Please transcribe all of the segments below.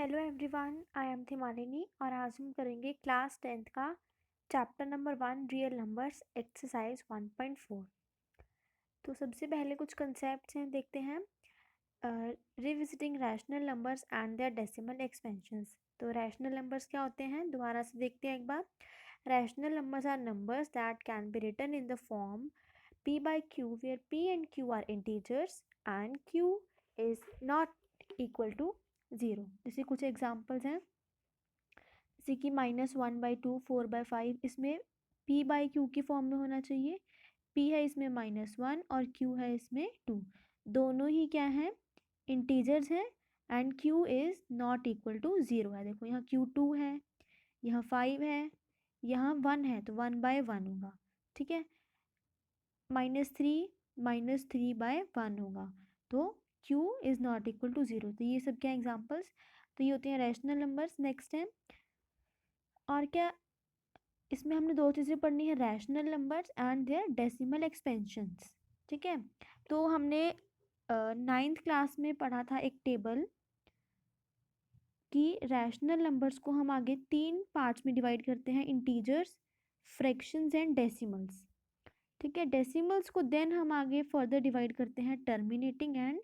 Hello everyone, I am Thimalini और आज हम करेंगे क्लास 10th का chapter number 1 real numbers exercise 1.4। तो सबसे पहले कुछ कंसेप्ट्स हैं, देखते हैं। Revisiting rational numbers and their decimal expansions. तो रैशनल नंबर्स क्या होते हैं, दोबारा से देखते हैं एक बार। Rational numbers are numbers that can be written in the form p by q where p and q are integers and q is not equal to 0। जैसे कुछ एग्जांपल्स हैं, जैसे कि -1/2, 4/5, इसमें p बाई क्यू की फॉर्म में होना चाहिए। p है इसमें -1 और q है इसमें 2। दोनों ही क्या हैं, इंटीजर्स हैं and q is not equal to 0 है। देखो यहाँ q 2 है, यहाँ 5 है, यहाँ 1 है, तो 1/1 होगा। ठीक है, -3 होगा, तो q is not equal to 0। तो ये सब क्या एग्जाम्पल्स, तो ये होते हैं रैशनल नंबर्स। नेक्स्ट है, और क्या इसमें हमने दो चीज़ें पढ़नी है, rational numbers and their decimal expansions. ठीक है, तो हमने 9th क्लास में पढ़ा था एक टेबल कि रैशनल नंबर्स को हम आगे 3 पार्ट्स में डिवाइड करते हैं, इंटीजर्स, फ्रैक्शंस एंड डेसिमल्स। ठीक है, डेसिमल्स को देन हम आगे फर्दर डिवाइड करते हैं terminating and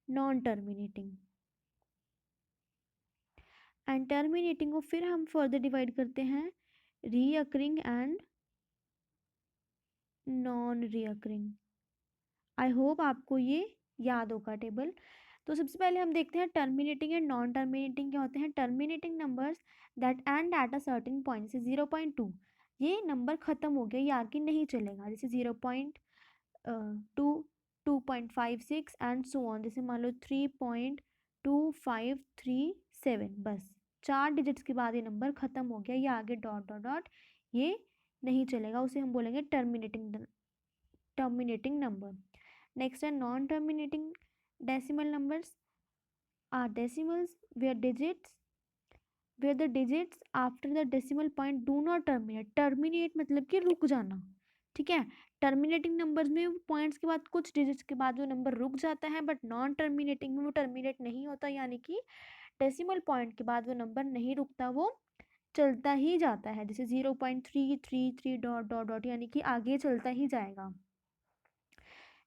non terminating, and terminating को फिर हम फर्दर डिवाइड करते हैं recurring and non recurring. I hope आपको ये याद होगा टेबल। तो सबसे पहले हम देखते हैं टर्मिनेटिंग एंड नॉन टर्मिनेटिंग क्या होते हैं। Terminating numbers that and at a certain point, जैसे 0.2, ये नंबर ख़त्म हो गया, ये आगे नहीं चलेगा। जैसे 0.2, 2.56 एंड सो ऑन। जैसे मान लो 3.2537, बस 4 डिजिट्स के बाद ये नंबर ख़त्म हो गया, ये आगे डॉट डॉट डॉट ये नहीं चलेगा, उसे हम बोलेंगे terminating number. Next are non-terminating decimal numbers are decimals where the digits after the decimal point do not terminate। terminate मतलब कि रुक जाना। ठीक है, टर्मिनेटिंग नंबर्स में पॉइंट्स के बाद कुछ डिजिट्स के बाद वो नंबर रुक जाता है, बट नॉन टर्मिनेटिंग में वो टर्मिनेट नहीं होता, यानी कि डेसिमल पॉइंट के बाद वो नंबर नहीं रुकता, वो चलता ही जाता है। जैसे 0.333 डॉट डॉट डॉट, यानी कि आगे चलता ही जाएगा।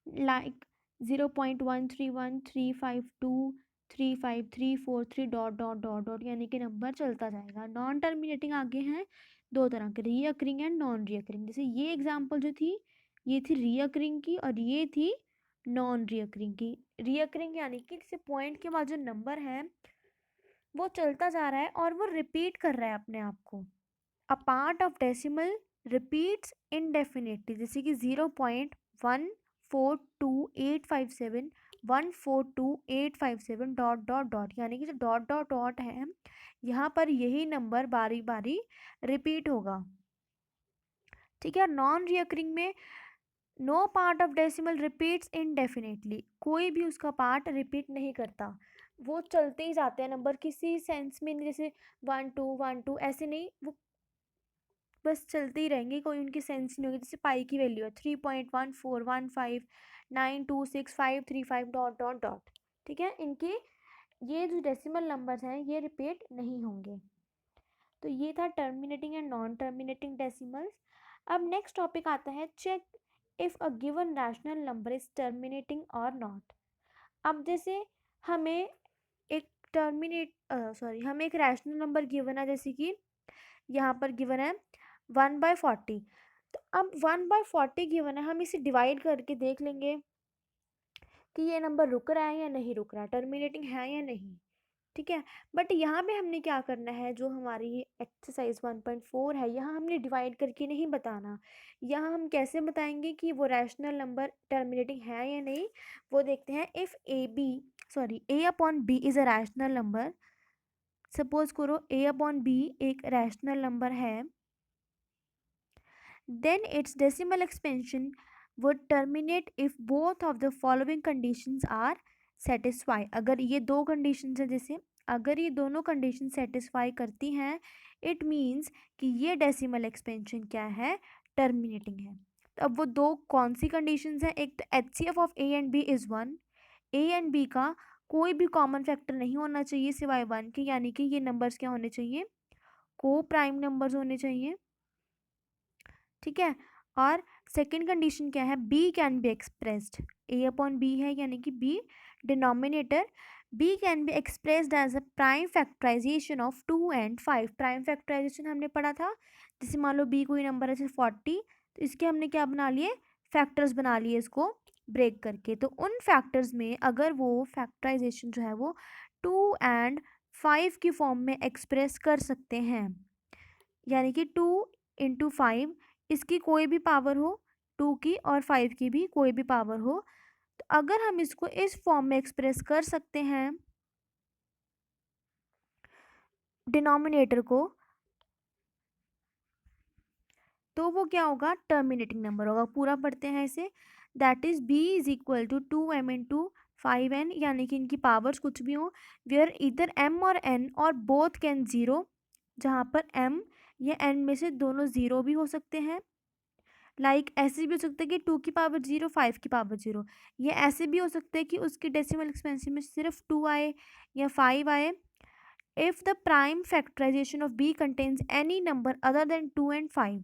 Like 0.1313523543 dot dot dot dot, यानी कि नंबर चलता जाएगा। नॉन टर्मिनेटिंग आगे हैं दो तरह के, रीअकरिंग एंड नॉन रीअकरिंग। जैसे ये एग्जांपल जो थी, ये थी रीअकरिंग की और ये थी नॉन रीअकरिंग की। रीअकरिंग यानी कि जैसे पॉइंट के बाद जो नंबर है वो चलता जा रहा है और वो रिपीट कर रहा है अपने आप को। A part of decimal repeats indefinitely, जैसे कि 0.142857 142857 डॉट डॉट डॉट, यानी कि जो डॉट डॉट डॉट है यहाँ पर यही नंबर बारी बारी रिपीट होगा। ठीक है, नॉन रियकरिंग में no part of decimal repeats indefinitely, कोई भी उसका पार्ट रिपीट नहीं करता, वो चलते ही जाते हैं नंबर, किसी सेंस में नहीं। जैसे 1 2 1 2 ऐसे नहीं, वो बस चलते ही रहेंगे, कोई उनकी सेंस नहीं होगी। जैसे पाई की वैल्यू है 3.14159265355 डॉट डॉट डॉट। ठीक है, इनके ये जो डेसिमल नंबर्स हैं ये रिपीट नहीं होंगे। तो ये था terminating and non terminating decimals. अब नेक्स्ट टॉपिक आता है, check if a given rational number is terminating or not. अब जैसे हमें एक हमें एक रैशनल नंबर गिवन है, जैसे कि यहाँ पर गिवन है 1/40। तो अब 1/40 गिवन है, हम इसे डिवाइड करके देख लेंगे कि ये नंबर रुक रहा है या नहीं रुक रहा है, टर्मिनेटिंग है या नहीं। ठीक है, बट यहाँ पे हमने क्या करना है, जो हमारी एक्सरसाइज 1.4 है, यहाँ हमने डिवाइड करके नहीं बताना। यहाँ हम कैसे बताएंगे कि वो रैशनल नंबर टर्मिनेटिंग है या नहीं, वो देखते हैं। If a upon b is a rational number, suppose करो a अपॉन b एक रैशनल नंबर है, then its decimal expansion would terminate if both of the following conditions are satisfy। अगर ये दो conditions हैं, जैसे अगर ये दोनों conditions satisfy करती हैं, it means कि ये decimal expansion क्या है, terminating है। तो अब वो दो कौन सी conditions हैं, एक तो HCF of A and B is 1, A and B का कोई भी कॉमन फैक्टर नहीं होना चाहिए सिवाय 1 के, यानी कि ये नंबर्स क्या होने चाहिए, को प्राइम नंबर्स होने चाहिए। ठीक है। और सेकंड कंडीशन क्या है, B can be expressed, A upon B है यानी कि B denominator, B can be expressed as a prime factorization of 2 and 5। Prime factorization हमने पढ़ा था, जैसे मान लो बी कोई नंबर है जैसे 40, तो इसके हमने क्या बना लिए, फैक्टर्स बना लिए इसको ब्रेक करके। तो उन फैक्टर्स में अगर वो फैक्टराइजेशन जो है वो 2 and 5 की फॉर्म में एक्सप्रेस कर सकते हैं, यानी कि 2 into 5, इसकी कोई भी पावर हो, 2 की और 5 की भी कोई भी पावर हो, तो अगर हम इसको इस फॉर्म में एक्सप्रेस कर सकते हैं डिनोमिनेटर को, तो वो क्या होगा, टर्मिनेटिंग नंबर होगा। पूरा पढ़ते हैं इसे, that is b is equal to 2m into 5n, यानी कि इनकी पावर्स कुछ भी हो, वेयर इधर m और n और बोथ कैन जीरो, जहाँ पर m या n में से दोनों जीरो भी हो सकते हैं। लाइक ऐसे भी हो सकता है कि 2 की पावर 0, 5 की पावर 0। ये ऐसे भी हो सकता है कि उसके डेसिमल एक्सपेंशन में सिर्फ 2 आए या 5 आए। If the prime factorization of b contains any number other than 2 and 5,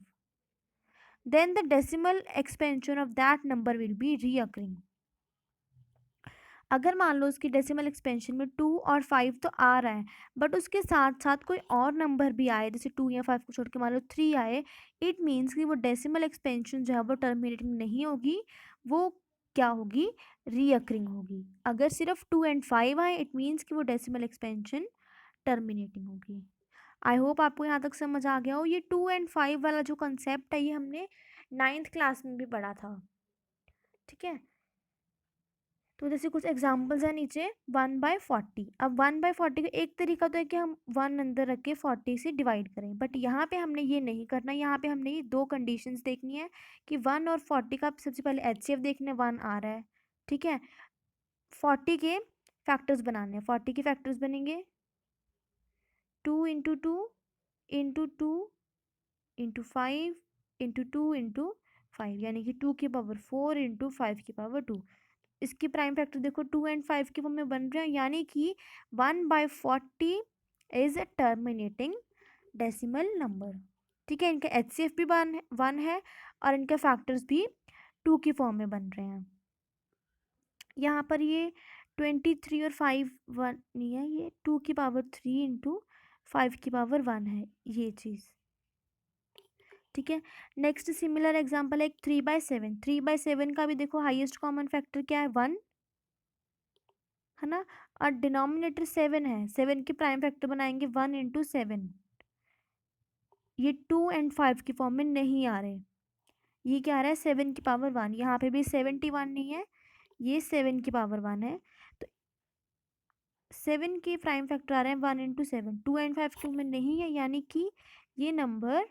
then the decimal expansion of that number will be reoccurring। अगर मान लो उसकी डेसिमल एक्सपेंशन में 2 और 5 तो आ रहा है, बट उसके साथ साथ कोई और नंबर भी आए, जैसे 2 या 5 को छोड़ के मान लो 3 आए, इट मीन्स कि वो डेसिमल एक्सपेंशन जो है वो टर्मिनेटिंग नहीं होगी, वो क्या होगी, रीअकरिंग होगी। अगर सिर्फ 2 and 5 आए, इट मीन्स कि वो डेसिमल एक्सपेंशन टर्मिनेटिंग होगी। आई होप आपको यहाँ तक समझ आ गया हो। ये 2 and 5 वाला जो कंसेप्ट है ये हमने 9th क्लास में भी पढ़ा था। ठीक है। तो जैसे कुछ एग्जांपल्स हैं नीचे, 1/40। अब 1/40 का एक तरीका तो है कि हम 1 अंदर रख के 40 से डिवाइड करें, बट यहाँ पे हमने ये नहीं करना। यहाँ पे हमने ये दो कंडीशंस देखनी है कि 1 और 40 का सबसे पहले एचसीएफ देखना है, 1 आ रहा है। ठीक है। 40 के फैक्टर्स बनाने हैं। 40 के फैक्टर्स बनेंगे 2 into 2 into 2 into 5 into 2 into 5, यानी कि 2 की पावर 4 इंटू 5 की पावर 2। इसकी प्राइम फैक्टर देखो 2 and 5 की फॉर्म में बन रहे हैं, यानी कि 1/40 is a terminating decimal number. ठीक है। इनका एचसीएफ भी 1 है और इनके फैक्टर्स भी 2 की फॉर्म में बन रहे हैं। यहाँ पर ये 23 और 5 1 नहीं है, ये 2 की पावर 3 इंटू 5 की पावर 1 है ये चीज़। ठीक है। नेक्स्ट सिमिलर एग्जांपल है एक 3/7। 3/7 का भी देखो हाईएस्ट कॉमन फैक्टर क्या है, 1 है ना, और डिनोमिनेटर 7 है। 7 के प्राइम फैक्टर बनाएंगे 1 इंटू 7। ये 2 and 5 की फॉर्म में नहीं आ रहे, ये क्या आ रहा है, 7 की पावर 1। यहाँ पे भी 71 नहीं है, ये 7 की पावर 1 है। तो 7 के प्राइम फैक्टर आ रहे हैं 1 इंटू 7। 2 and 5 की फॉर्म में नहीं है, यानी कि ये नंबर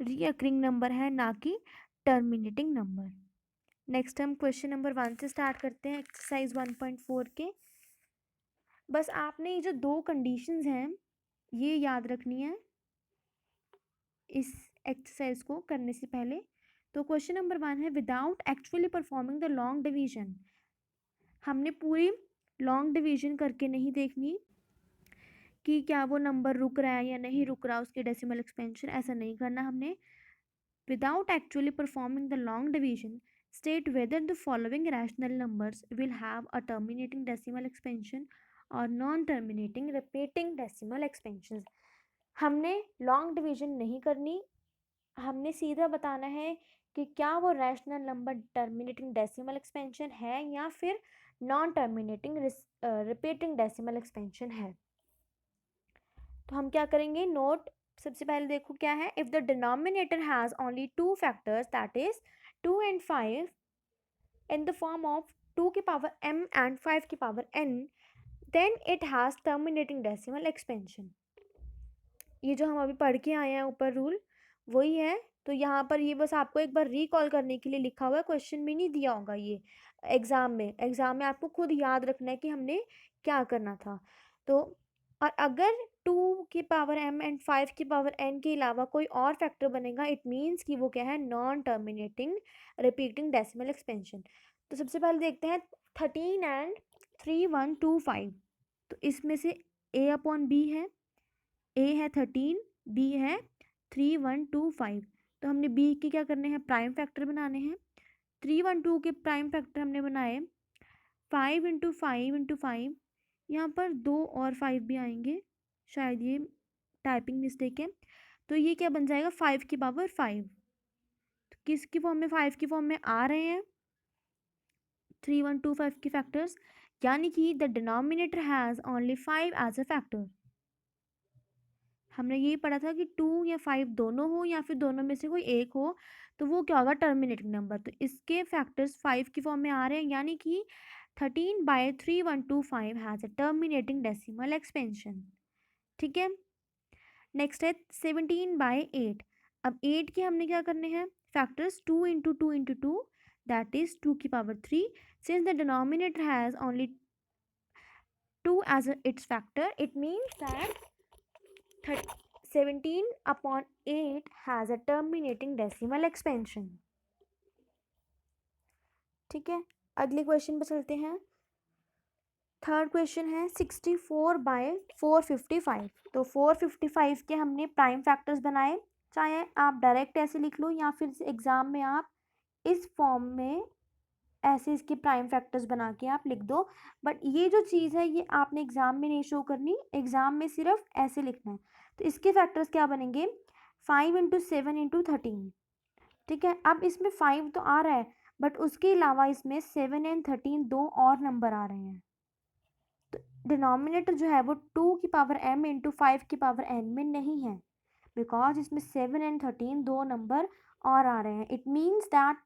रीअकरिंग नंबर है, ना कि टर्मिनेटिंग नंबर। नेक्स्ट हम क्वेश्चन नंबर 1 से स्टार्ट करते हैं, एक्सरसाइज 1.4 के। बस आपने ये जो दो कंडीशंस हैं ये याद रखनी है इस एक्सरसाइज को करने से पहले। तो क्वेश्चन नंबर 1 है, without actually performing the long division. हमने पूरी लॉन्ग डिवीजन करके नहीं देखनी कि क्या वो नंबर रुक रहा है या नहीं रुक रहा, उसके डेसिमल एक्सपेंशन, ऐसा नहीं करना हमने। Without actually performing the long division, state whether the following rational numbers will have a terminating decimal expansion or non-terminating repeating decimal expansions। हमने लॉन्ग डिवीजन नहीं करनी, हमने सीधा बताना है कि क्या वो rational number terminating decimal expansion है या फिर non terminating repeating decimal expansion है। तो हम क्या करेंगे, नोट सबसे पहले देखो क्या है, if the denominator has only 2 factors that is 2 and 5 in the form of 2 की पावर m and 5 की power n, then it has terminating decimal expansion। ये जो हम अभी पढ़ के आए हैं ऊपर रूल वही है। तो यहाँ पर ये बस आपको एक बार रिकॉल करने के लिए लिखा हुआ है, क्वेश्चन भी नहीं दिया होगा ये एग्जाम में आपको खुद याद रखना है कि हमने क्या करना था। तो और अगर 2 की पावर m एंड 5 की पावर n के अलावा कोई और फैक्टर बनेगा, इट मीन्स कि वो क्या है, non terminating repeating decimal expansion. तो सबसे पहले देखते हैं 13 एंड 3125, तो इसमें से A/B है, A है 13, B है 3125, तो हमने B के क्या करने हैं, प्राइम फैक्टर बनाने हैं। 312 के प्राइम फैक्टर हमने बनाए 5 इंटू 5 इंटू 5, यहाँ पर 2 और 5 भी आएंगे, शायद ये टाइपिंग मिस्टेक है, तो ये क्या बन जाएगा 5 की पावर 5, तो किसकी फॉर्म में, 5 की फॉर्म में आ रहे हैं 3125 के फैक्टर्स, यानी कि the denominator has only 5 as a factor. हमने यही पढ़ा था कि 2 या 5 दोनों हो या फिर दोनों में से कोई एक हो तो वो क्या होगा, टर्मिनेटिंग नंबर। तो इसके फैक्टर्स 5 की फॉर्म में आ रहे हैं, यानी कि 13/3125 has a terminating decimal expansion. ठीक है, नेक्स्ट है 17/8। अब 8 के हमने क्या करने हैं factors, 2 into 2 into 2, that is 2 की power 3। Since the denominator has only 2 as its factor, it means that 17/8 has a terminating decimal expansion। ठीक है, अगले क्वेश्चन पर चलते हैं। थर्ड क्वेश्चन है 64/455। तो 455 के हमने प्राइम फैक्टर्स बनाए, चाहे आप डायरेक्ट ऐसे लिख लो या फिर एग्जाम में आप इस फॉर्म में ऐसे इसके प्राइम फैक्टर्स बना के आप लिख दो, बट ये जो चीज़ है ये आपने एग्जाम में नहीं शो करनी, एग्जाम में सिर्फ ऐसे लिखना है। तो इसके फैक्टर्स क्या बनेंगे, 5 इंटू 7 इंटू 13। ठीक है, अब इसमें 5 तो आ रहा है बट उसके अलावा इसमें 7 एंड 13 दो और नंबर आ रहे हैं, तो डिनोमिनेटर जो है वो 2 की पावर m इंटू 5 की पावर n में नहीं है, बिकॉज इसमें 7 एंड 13 दो नंबर और आ रहे हैं। It means that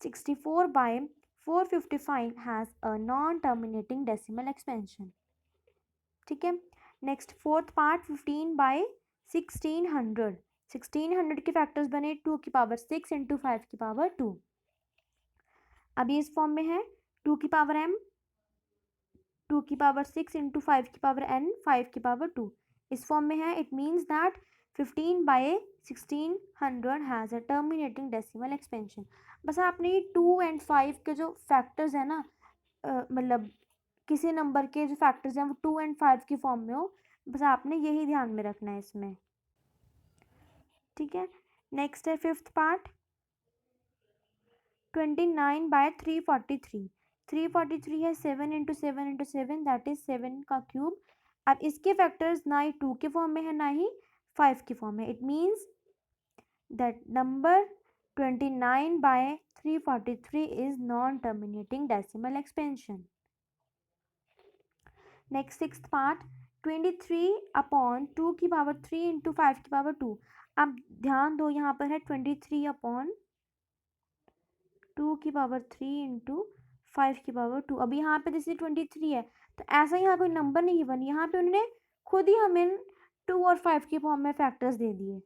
64/455 has a non terminating decimal expansion. ठीक है, नेक्स्ट फोर्थ पार्ट 15/1600। 1600 के फैक्टर्स बने 2 की पावर 6 इंटू 5 की पावर 2। अब ये इस फॉर्म में है 2 की पावर m, 2 की पावर 6 इंटू 5 की पावर n, 5 की पावर 2 इस फॉर्म में है। It means that 15/1600 has a terminating decimal expansion. बस आपने ये 2 एंड 5 के जो फैक्टर्स है ना, मतलब किसी नंबर के जो फैक्टर्स हैं वो 2 एंड 5 की फॉर्म में हो, बस आपने यही ध्यान में रखना है इसमें। ठीक है, नेक्स्ट है फिफ्थ पार्ट 29/343। 343 है 7 इंटू 7 इंटू 7, दैट इज 7 का क्यूब। अब इसके फैक्टर्स ना ही 2 के फॉर्म में है ना ही 5 की फॉर्म में। It means that number 29/343 is non terminating decimal expansion. Next sixth part 23/2 की पावर 3 इंटू 5 की पावर 2। अब ध्यान दो यहाँ पर है 23/2 की पावर 3 इंटू 5 की पावर 2। अब यहाँ पे जैसे 23 है तो ऐसा यहाँ कोई नंबर नहीं बनी, यहाँ पे उन्होंने खुद ही हमें 2 और 5 की फॉर्म में फैक्टर्स दे दिए,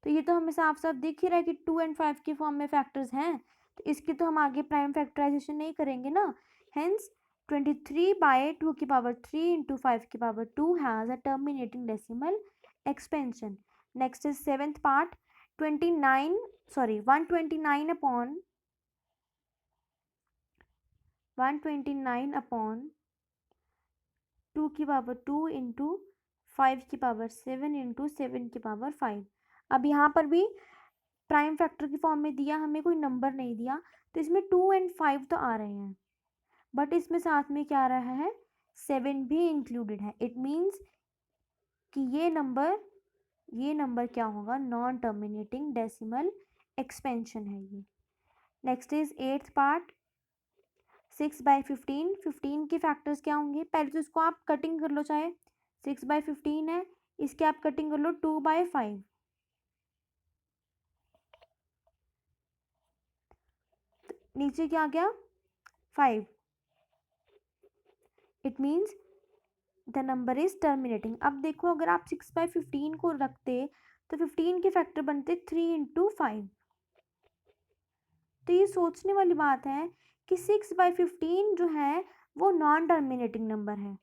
तो ये तो हमें साफ साफ दिख ही रहा है कि 2 एंड 5 की फॉर्म में फैक्टर्स हैं, तो इसकी तो हम आगे प्राइम फैक्टराइजेशन नहीं करेंगे ना। हेंस 23/2 की पावर 3 इंटू 5 की power 2 has a terminating decimal expansion. Next is seventh part 129/2 की पावर 2 इंटू 5 की पावर 7 इंटू 7 की पावर 5। अब यहाँ पर भी प्राइम फैक्टर की फॉर्म में दिया, हमें कोई नंबर नहीं दिया, तो इसमें 2 एंड 5 तो आ रहे हैं, बट इसमें साथ में क्या आ रहा है 7 भी इंक्लूडेड है। इट मीन्स कि ये नंबर क्या होगा, नॉन टर्मिनेटिंग डेसिमल एक्सपेंशन है ये। Next is eighth part 6/15। 15 के फैक्टर्स क्या होंगे, पहले तो इसको आप कटिंग कर लो, चाहे 6/15 है इसके आप कटिंग कर लो 2/5। नीचे क्या आ गया 5। It means the number is terminating. अब देखो अगर आप 6/15 को रखते तो 15 के फैक्टर बनते 3 इंटू 5। तो ये सोचने वाली बात है कि 6/15 जो है वो नॉन टर्मिनेटिंग नंबर है,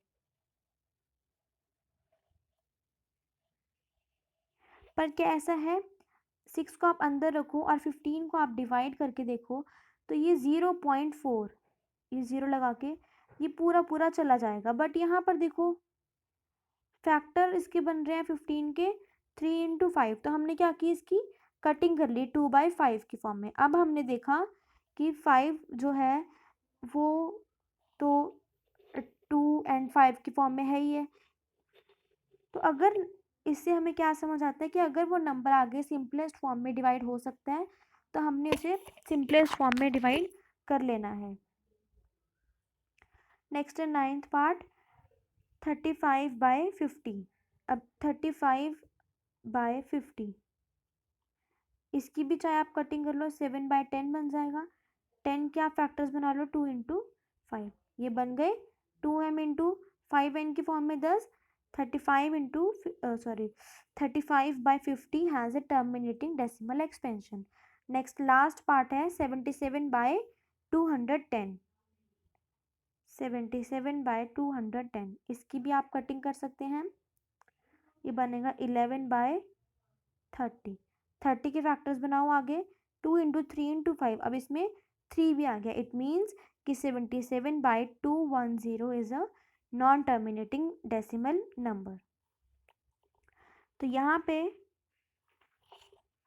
पर क्या ऐसा है 6 को आप अंदर रखो और 15 को आप डिवाइड करके देखो तो ये 0.4, ये 0 लगा के ये पूरा पूरा चला जाएगा। बट यहाँ पर देखो फैक्टर इसके बन रहे हैं 15 के 3 × 5, तो हमने क्या की इसकी कटिंग कर ली 2/5 की फॉर्म में। अब हमने देखा कि 5 जो है वो तो 2 और 5 की फॉर्म में है ही है। तो अगर इससे हमें क्या समझ आता है कि अगर वो नंबर आगे सिंपलेस्ट फॉर्म में डिवाइड हो सकता है तो हमने उसे सिंपलेस्ट फॉर्म में डिवाइड कर लेना है। नेक्स्ट है 9th पार्ट 35/50। अब 35/50 इसकी भी चाहे आप कटिंग कर लो 7/10 बन जाएगा। 10 के आप फैक्टर्स बना लो 2 × 5, ये बन गए 2m × 5n की फॉर्म में 10। 35/50 has a terminating decimal expansion. Next last part है 77/210। 77/210 इसकी भी आप कटिंग कर सकते हैं, ये बनेगा 11/30। 30 के फैक्टर्स बनाओ आगे 2 × 3 × 5, अब इसमें 3 भी आ गया। इट मीन्स कि 77/210 is a non terminating decimal number. तो यहाँ पे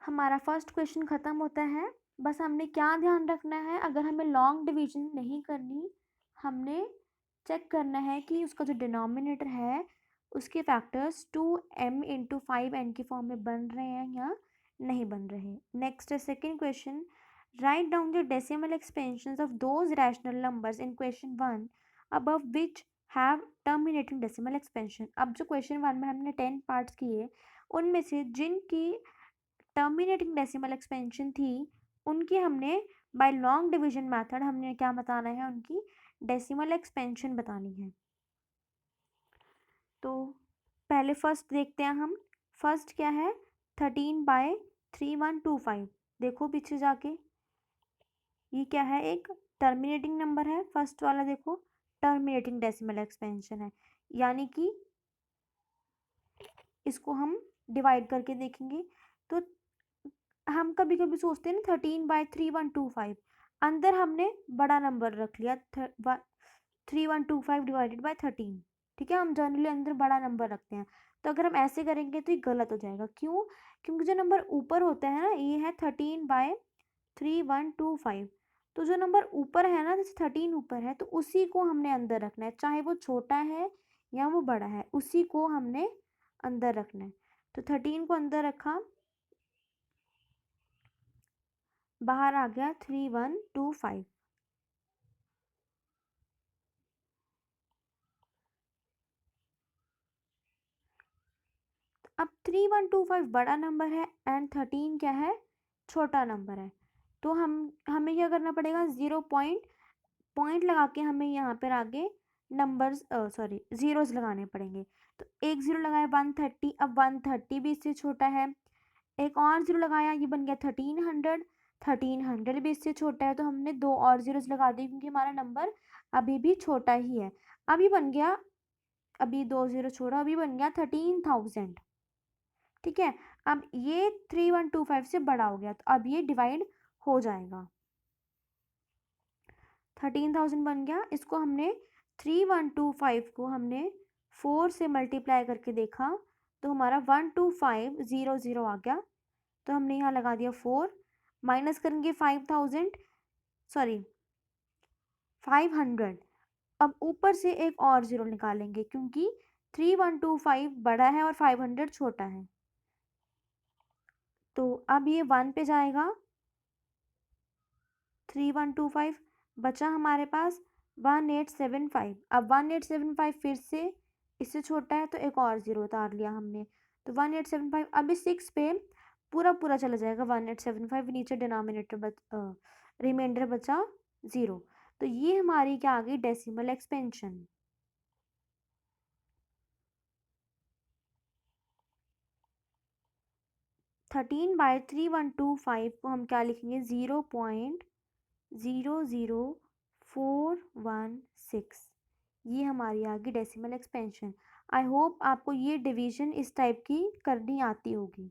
हमारा फर्स्ट क्वेश्चन ख़त्म होता है। बस हमने क्या ध्यान रखना है, अगर हमें लॉन्ग डिवीजन नहीं करनी, हमने चेक करना है कि उसका जो डिनोमिनेटर है उसके फैक्टर्स 2m × 5n की फॉर्म में बन रहे हैं या नहीं बन रहे। नेक्स्ट है second question, write down the decimal expansions of those rational numbers in question 1 above which have terminating decimal expansion. अब जो क्वेश्चन 1 में हमने 10 पार्ट्स किए उनमें से जिनकी टर्मिनेटिंग डेसिमल एक्सपेंशन थी उनकी हमने बाय लॉन्ग डिवीजन मेथड हमने क्या बताना है, उनकी डेसिमल एक्सपेंशन बतानी है। तो पहले फर्स्ट देखते हैं हम। फर्स्ट क्या है 13/3125। देखो पीछे जाके ये क्या है, एक टर्मिनेटिंग नंबर है। फर्स्ट वाला देखो टर्मिनेटिंग डेसिमल एक्सपेंशन है, यानी कि इसको हम डिवाइड करके देखेंगे। तो हम कभी कभी सोचते हैं ना 13/3125, अंदर हमने बड़ा नंबर रख लिया 3125 डिवाइडेड बाय 13। ठीक है, हम जनरली अंदर बड़ा नंबर रखते हैं। तो अगर हम ऐसे करेंगे तो ये गलत हो जाएगा। क्यों? क्योंकि जो नंबर ऊपर होता है ना ये है 13/3125। तो जो नंबर ऊपर है ना, जैसे 13 ऊपर है तो उसी को हमने अंदर रखना है, चाहे वो छोटा है या वो बड़ा है, उसी को हमने अंदर रखना है। तो 13 को अंदर रखा, बाहर आ गया 3125। अब 3125 बड़ा नंबर है एंड 13 क्या है, छोटा नंबर है। तो हमें क्या करना पड़ेगा, पॉइंट लगा के हमें यहाँ पर आगे नंबर्स जीरोस लगाने पड़ेंगे। तो एक जीरो लगाया 130, अब 130 भी इससे छोटा है। एक और जीरो लगाया, ये बन गया 1300। 1300 भी इससे छोटा है, तो हमने 2 और जीरोस लगा दिए क्योंकि हमारा नंबर अभी भी छोटा ही है। अभी बन गया, अभी 2 जीरो छोड़ा, अभी बन गया 13,000। ठीक है, अब ये 3125 से बड़ा हो गया, तो अब ये डिवाइड हो जाएगा। 13,000 बन गया। इसको हमने 3125 को हमने 4 से मल्टीप्लाई करके देखा तो हमारा 12500 आ गया। तो हमने यहाँ लगा दिया 4, माइनस करेंगे 500। अब ऊपर से एक और जीरो निकालेंगे क्योंकि 3125 बड़ा है और 500 छोटा है। तो अब ये 1 पे जाएगा, 3125 बचा हमारे पास 1875। अब 1875 फिर से इससे छोटा है तो एक और जीरो उतार लिया हमने, तो 1875। अभी 6 पे पूरा पूरा चला जाएगा 1875, नीचे डिनोमिनेटर रिमाइंडर बचा 0। तो ये हमारी क्या आ गई, डेसिमल एक्सपेंशन। थर्टीन बाय 3125 को हम क्या लिखेंगे, 0.00416। ये हमारी आ गई डेसिमल एक्सपेंशन। आई होप आपको ये डिवीजन इस टाइप की करनी आती होगी।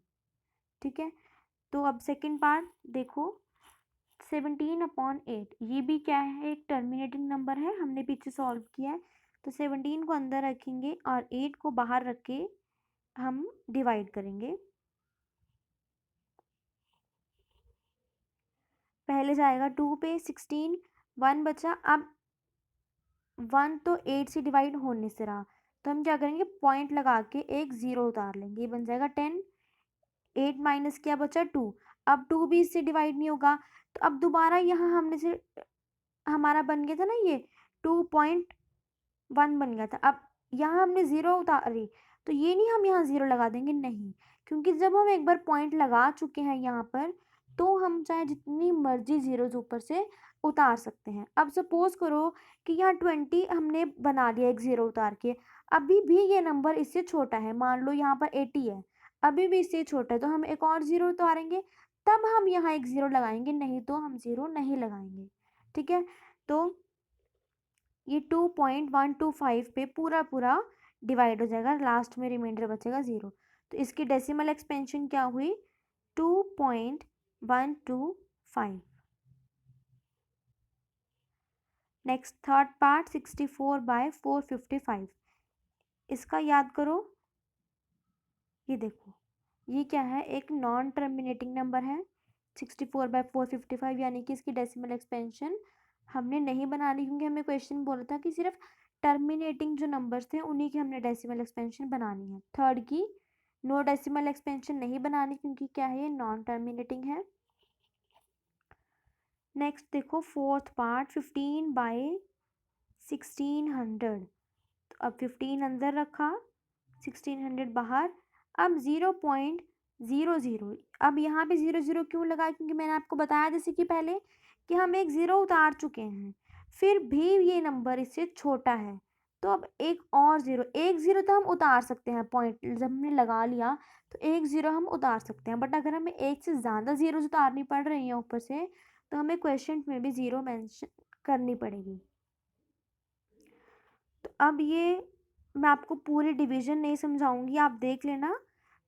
ठीक है, तो अब सेकंड पार्ट देखो। 17/8 ये भी क्या है, एक टर्मिनेटिंग नंबर है, हमने पीछे सॉल्व किया है। तो 17 को अंदर रखेंगे और 8 को बाहर रख के हम डिवाइड करेंगे। पहले जाएगा 2 पे 16, 1 बचा। अब 1 तो 8 से डिवाइड हो नहीं से रहा, तो हम क्या करेंगे, पॉइंट लगा के एक 0 उतार लेंगे, ये बन जाएगा 10। 8 माइनस क्या बचा 2। अब 2 भी इससे डिवाइड नहीं होगा, तो अब दोबारा यहाँ हमने से हमारा बन गया था ना ये 2.1 बन गया था। अब यहाँ हमने 0 उतारी, तो ये नहीं हम यहाँ 0 लगा देंगे, नहीं, क्योंकि जब हम एक बार पॉइंट लगा चुके हैं यहाँ पर, तो हम चाहे जितनी मर्जी जीरोज ऊपर से उतार सकते हैं। अब सपोज करो कि यहाँ 20 हमने बना लिया एक 0 उतार के, अभी भी ये नंबर इससे छोटा है, मान लो यहाँ पर 80 है, अभी भी इससे छोटा है, तो हम एक और 0 उतारेंगे, तब हम यहाँ एक 0 लगाएंगे, नहीं तो हम 0 नहीं लगाएंगे। ठीक है, तो ये 2.125 पे पूरा पूरा डिवाइड हो जाएगा, लास्ट में रिमाइंडर बचेगा 0। तो इसकी डेसिमल एक्सपेंशन क्या हुई, 2.125। नेक्स्ट थर्ड पार्ट 64/455, इसका याद करो। ये देखो, ये क्या है, एक नॉन टर्मिनेटिंग नंबर है 64/455, यानी कि इसकी डेसिमल एक्सपेंशन हमने नहीं बनानी, क्योंकि हमें क्वेश्चन बोला था कि सिर्फ टर्मिनेटिंग जो नंबर्स थे उन्हीं की हमने डेसिमल एक्सपेंशन बनानी है। थर्ड की नो डेसिमल एक्सपेंशन नहीं बनानी, क्योंकि क्या है, ये नॉन टर्मिनेटिंग है। नेक्स्ट देखो फोर्थ पार्ट 15/1600, तो अब 15 अंदर रखा, 1600 बाहर। अब 0.00, अब यहाँ पे 00 क्यों लगा, क्योंकि मैंने आपको बताया जैसे कि पहले कि हम एक 0 उतार चुके हैं, फिर भी ये नंबर इससे छोटा है, तो अब एक और 0, एक 0 तो हम उतार सकते हैं, पॉइंट जब हमने लगा लिया तो एक 0 हम उतार सकते हैं, बट अगर हमें एक से ज़्यादा 0 उतारनी पड़ रही है ऊपर से, तो हमें क्वेश्चन में भी 0 मेंशन करनी पड़ेगी। तो अब ये मैं आपको पूरी डिवीजन नहीं समझाऊंगी, आप देख लेना।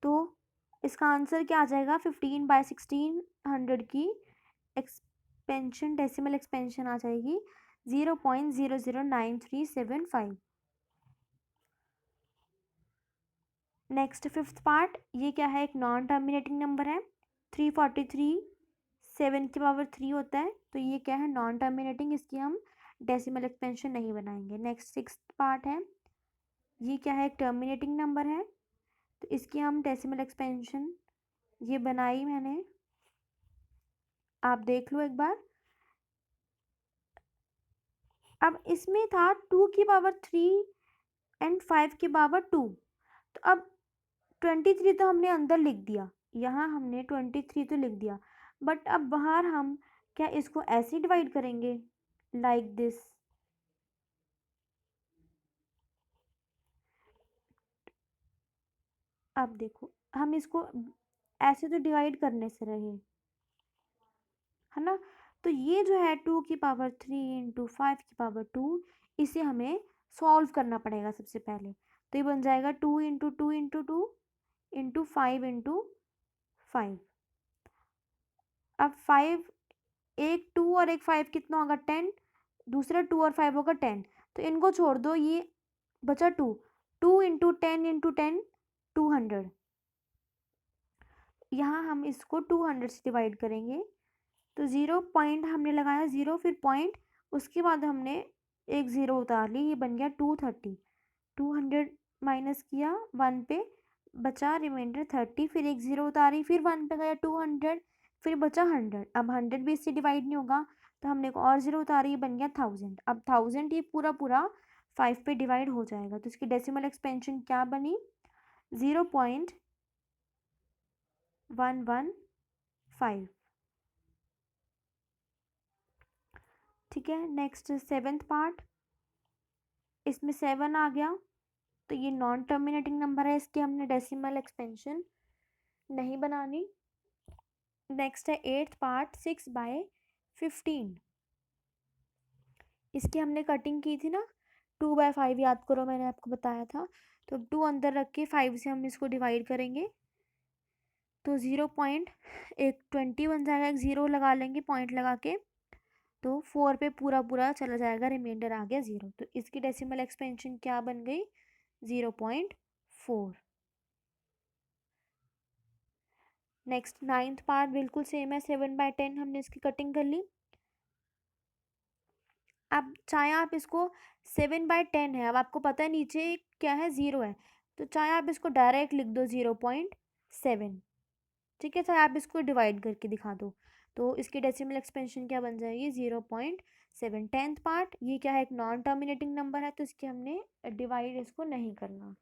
तो इसका आंसर क्या आ जाएगा, 15/1600 की एक्सपेंशन, डेसिमल एक्सपेंशन आ जाएगी 0.009375। नेक्स्ट फिफ्थ पार्ट, ये क्या है, एक नॉन टर्मिनेटिंग नंबर है 343, 7 की पावर 3 होता है, तो ये क्या है, नॉन टर्मिनेटिंग, इसकी हम डेसिमल एक्सपेंशन नहीं बनाएंगे। नेक्स्ट सिक्स्थ पार्ट है, ये क्या है, एक टर्मिनेटिंग नंबर है, तो इसकी हम डेसिमल एक्सपेंशन ये बनाई मैंने, आप देख लो एक बार। अब इसमें था 2 की पावर 3 एंड 5 की पावर 2, तो अब 23 तो हमने अंदर लिख दिया, यहाँ हमने 23 तो लिख दिया, बट अब बाहर हम क्या इसको ऐसे डिवाइड करेंगे, लाइक दिस। अब देखो, हम इसको ऐसे तो डिवाइड करने से रहे, है ना, तो ये जो है 2 की पावर 3 इंटू 5 की पावर 2, इसे हमें सॉल्व करना पड़ेगा सबसे पहले। तो ये बन जाएगा 2 इंटू 2 इंटू 2 इंटू 5 इंटू 5। अब 5, एक 2 और एक 5 कितना होगा 10, दूसरा 2 और 5 होगा 10, तो इनको छोड़ दो, ये बचा 2, 2 इंटू 10 इंटू 10 200। यहाँ हम इसको 200 से डिवाइड करेंगे, तो 0 पॉइंट हमने लगाया 0, फिर पॉइंट, उसके बाद हमने एक 0 उतार ली, ये बन गया 230। 200 माइनस किया 1 पे, बचा रिमाइंडर 30, फिर एक 0 उतारी, फिर 1 पे गया 200, फिर बचा 100। अब 100 भी इससे डिवाइड नहीं होगा, तो हमने एक और 0 उतारी, ये बन गया 1000। अब 1000 ये पूरा पूरा 5 पे डिवाइड हो जाएगा, तो इसकी डेसिमल एक्सपेंशन क्या बनी, 0.115। ठीक है, नेक्स्ट सेवेंथ पार्ट, इसमें 7 आ गया, तो ये नॉन टर्मिनेटिंग नंबर है, इसकी हमने डेसिमल एक्सपेंशन नहीं बनानी। नेक्स्ट है एट्थ पार्ट 6/15, इसकी हमने कटिंग की थी ना 2/5, याद करो मैंने आपको बताया था। तो अब 2 अंदर रख के 5 से हम इसको डिवाइड करेंगे, तो 0.120 बन जाएगा, एक ज़ीरो लगा लेंगे पॉइंट लगा के, तो 4 पे पूरा पूरा चला जाएगा, रिमाइंडर आ गया 0। तो इसकी डेसिमल एक्सपेंशन क्या बन गई? 0.4। नेक्स्ट 9th पार्ट बिल्कुल सेम है, 7/10 हमने इसकी कटिंग कर ली। अब चाहे आप इसको 7/10 है, अब आपको पता है नीचे क्या है, 0 है, तो चाहे आप इसको डायरेक्ट लिख दो 0.7, ठीक है, चाहे आप इसको डिवाइड करके दिखा दो, तो इसकी डेसिमल एक्सपेंशन क्या बन जाएगी? 0.7। 10th पार्ट ये क्या है, एक नॉन टर्मिनेटिंग नंबर है, तो इसके हमने डिवाइड इसको नहीं करना,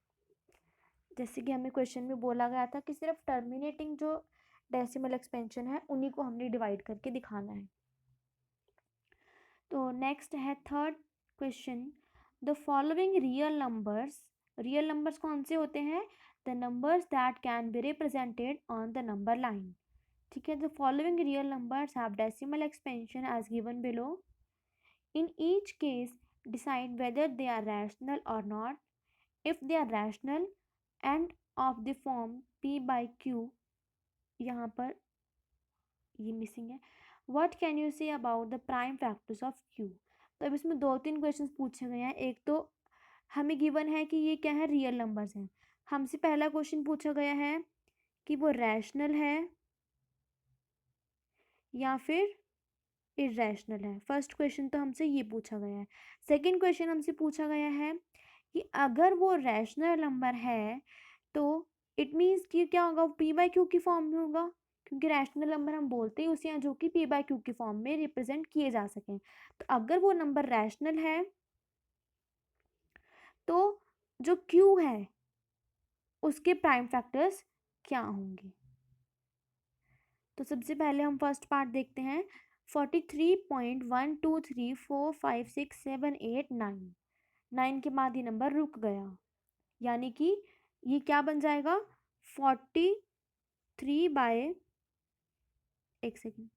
जैसे कि हमें क्वेश्चन में बोला गया था कि सिर्फ टर्मिनेटिंग जो डेसिमल एक्सपेंशन है उन्हीं को हमने डिवाइड करके दिखाना है। तो नेक्स्ट है third question, the following real numbers कौन से होते हैं? The numbers that can be represented on the number line, ठीक है। The following real numbers have decimal expansion as given below, in each case decide whether they are rational और not, if they are rational and of the form p/q, यहाँ पर ये missing है, what can you say about the prime factors of q। तो अब इसमें 2-3 questions पूछे गए हैं। एक तो हमें गिवन है कि ये क्या है, रियल नंबर्स हैं। हमसे पहला क्वेश्चन पूछा गया है कि वो रैशनल है या फिर इरेशनल है। फर्स्ट क्वेश्चन तो हमसे ये पूछा गया है। सेकंड क्वेश्चन हमसे पूछा गया है कि अगर वो रैशनल नंबर है तो इट मीन्स कि क्या होगा, वो p/q की फॉर्म में होगा, क्योंकि रैशनल नंबर हम बोलते ही उसे हैं जो कि p/q की फॉर्म में रिप्रेजेंट किए जा सकें। तो अगर वो नंबर रैशनल है तो जो q है उसके प्राइम फैक्टर्स क्या होंगे? तो सबसे पहले हम फर्स्ट पार्ट देखते हैं, 43.123456789, 9 के बाद ये नंबर रुक गया, यानी कि ये क्या बन जाएगा, 43 बाय, एक सेकेंड,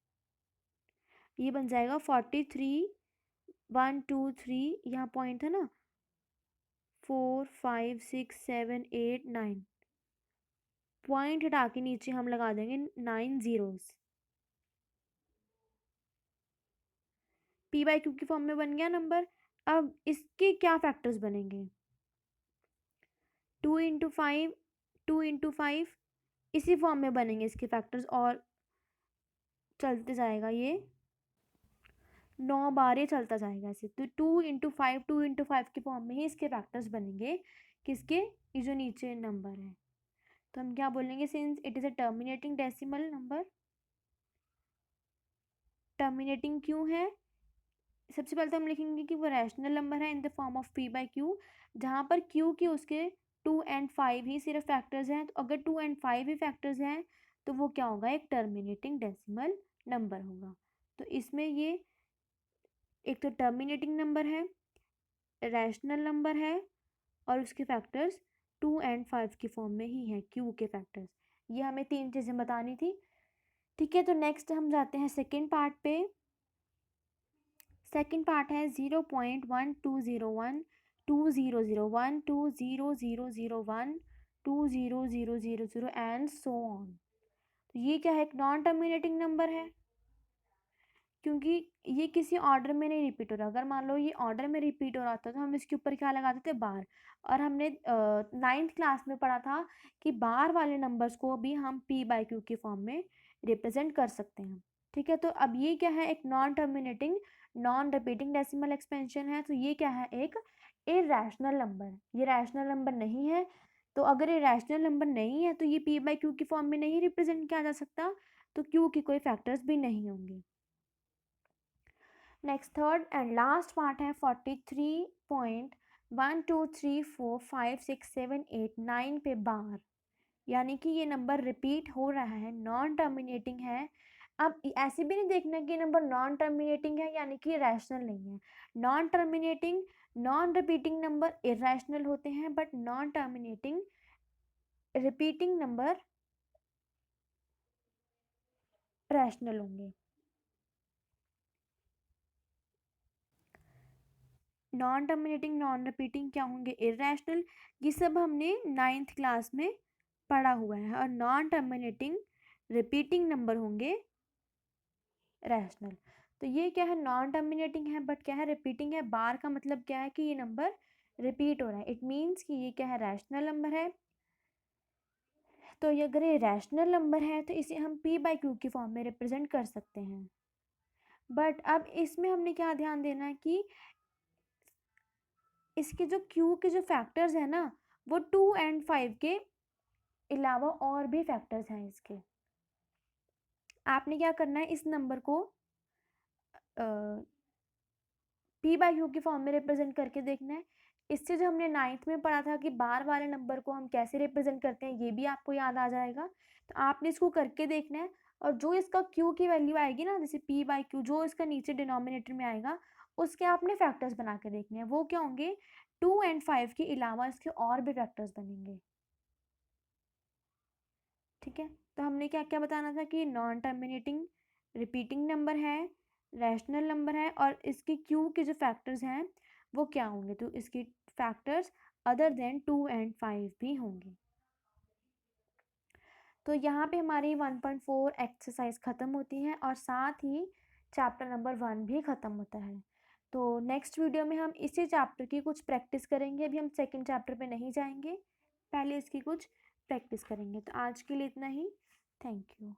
ये बन जाएगा 43, 1 2 3, यहाँ पॉइंट है ना, 4 5 6 7 8 9, पॉइंट हटा के नीचे हम लगा देंगे 9 zeros, p/q की फॉर्म में बन गया नंबर। अब इसके क्या फैक्टर्स बनेंगे, 2 × 5, 2 × 5, इसी फॉर्म में बनेंगे इसके फैक्टर्स, और चलते जाएगा ये 9 बार ये चलता जाएगा ऐसे। तो 2 × 5, 2 × 5 के फॉर्म में ही इसके फैक्टर्स बनेंगे, किसके, ये जो नीचे नंबर है। तो हम क्या बोलेंगे, since it is a terminating decimal number, terminating क्यों है, सबसे पहले तो हम लिखेंगे कि वो रैशनल नंबर है इन द फॉर्म ऑफ p/q, जहाँ पर q के उसके 2 और 5 ही सिर्फ फैक्टर्स हैं। तो अगर 2 और 5 ही फैक्टर्स हैं तो वो क्या होगा, एक टर्मिनेटिंग डेसिमल नंबर होगा। तो इसमें ये एक तो टर्मिनेटिंग नंबर है, रैशनल नंबर है, और उसके फैक्टर्स 2 और 5 की फॉर्म में ही है, q के फैक्टर्स। ये हमें 3 चीज़ें बतानी थी, ठीक है। तो नेक्स्ट हम जाते हैं सेकेंड पार्ट पे। सेकेंड पार्ट है 0.12012001200001200000 एंड सो ऑन। तो ये क्या है, एक नॉन टर्मिनेटिंग नंबर है, क्योंकि ये किसी ऑर्डर में नहीं रिपीट हो रहा। अगर मान लो ये ऑर्डर में रिपीट हो रहा था तो हम इसके ऊपर क्या लगा देते, बार। और हमने 9th क्लास में पढ़ा था कि बार वाले नंबर्स को भी हम p/q की फॉर्म में रिप्रेजेंट कर सकते हैं, ठीक है। तो अब ये क्या है, एक non terminating non repeating decimal expansion है, तो ये क्या है, एक इरेशनल नंबर। ये रैशनल नंबर नहीं है, तो अगर ये रैशनल नंबर नहीं है तो ये p/q की फॉर्म में नहीं रिप्रेजेंट किया जा सकता, तो q की कोई फैक्टर्स भी नहीं होंगे। Next third and last part है 43.123456789 पे बार, यानी कि ये नंबर रिपीट हो रहा है, नॉन टर्मिनेटिंग है। अब ऐसे भी नहीं देखना कि नंबर नॉन टर्मिनेटिंग है यानी कि रैशनल नहीं है। Non terminating non repeating number irrational होते हैं, but non terminating repeating number rational होंगे। नॉन टर्मिनेटिंग नॉन रिपीटिंग क्या होंगे, इरेशनल। ये सब हमने 9th क्लास में पढ़ा हुआ है। और नॉन टर्मिनेटिंग रिपीटिंग नंबर होंगे रैशनल। तो ये क्या है, नॉन टर्मिनेटिंग है बट क्या है, रिपीटिंग है। बार का मतलब क्या है कि ये नंबर रिपीट हो रहा है, इट मीन्स कि ये क्या है, रैशनल नंबर है। तो ये अगर ये रैशनल नंबर है तो इसे हम p बाई क्यू की फॉर्म में रिप्रेजेंट कर सकते हैं। बट अब इसमें हमने क्या ध्यान देना है कि इसके जो q के जो फैक्टर्स हैं ना, वो 2 और 5 के अलावा और भी फैक्टर्स हैं इसके। आपने क्या करना है, इस नंबर को p बाई क्यू की फॉर्म में रिप्रेजेंट करके देखना है। इससे जो हमने 9th में पढ़ा था कि बार वाले नंबर को हम कैसे रिप्रेजेंट करते हैं, ये भी आपको याद आ जाएगा। तो आपने इसको करके देखना है, और जो इसका q की वैल्यू आएगी ना, जैसे p बाई क्यू, जो इसका नीचे डिनोमिनेटर में आएगा, उसके आपने फैक्टर्स बना के देखने हैं। वो क्या होंगे, 2 और 5 के अलावा इसके और भी फैक्टर्स बनेंगे। ठीक है, तो हमने क्या क्या बताना था कि नॉन टर्मिनेटिंग रिपीटिंग नंबर है, रैशनल नंबर है, और इसकी क्यू के जो फैक्टर्स हैं वो क्या होंगे, तो इसके फैक्टर्स अदर देन 2 और 5 भी होंगे। तो यहाँ पे हमारी 1.4 एक्सरसाइज ख़त्म होती है, और साथ ही चैप्टर नंबर 1 भी ख़त्म होता है। तो नेक्स्ट वीडियो में हम इसी चैप्टर की कुछ प्रैक्टिस करेंगे। अभी हम सेकंड चैप्टर पे नहीं जाएंगे, पहले इसकी कुछ प्रैक्टिस करेंगे। तो आज के लिए इतना ही, थैंक यू।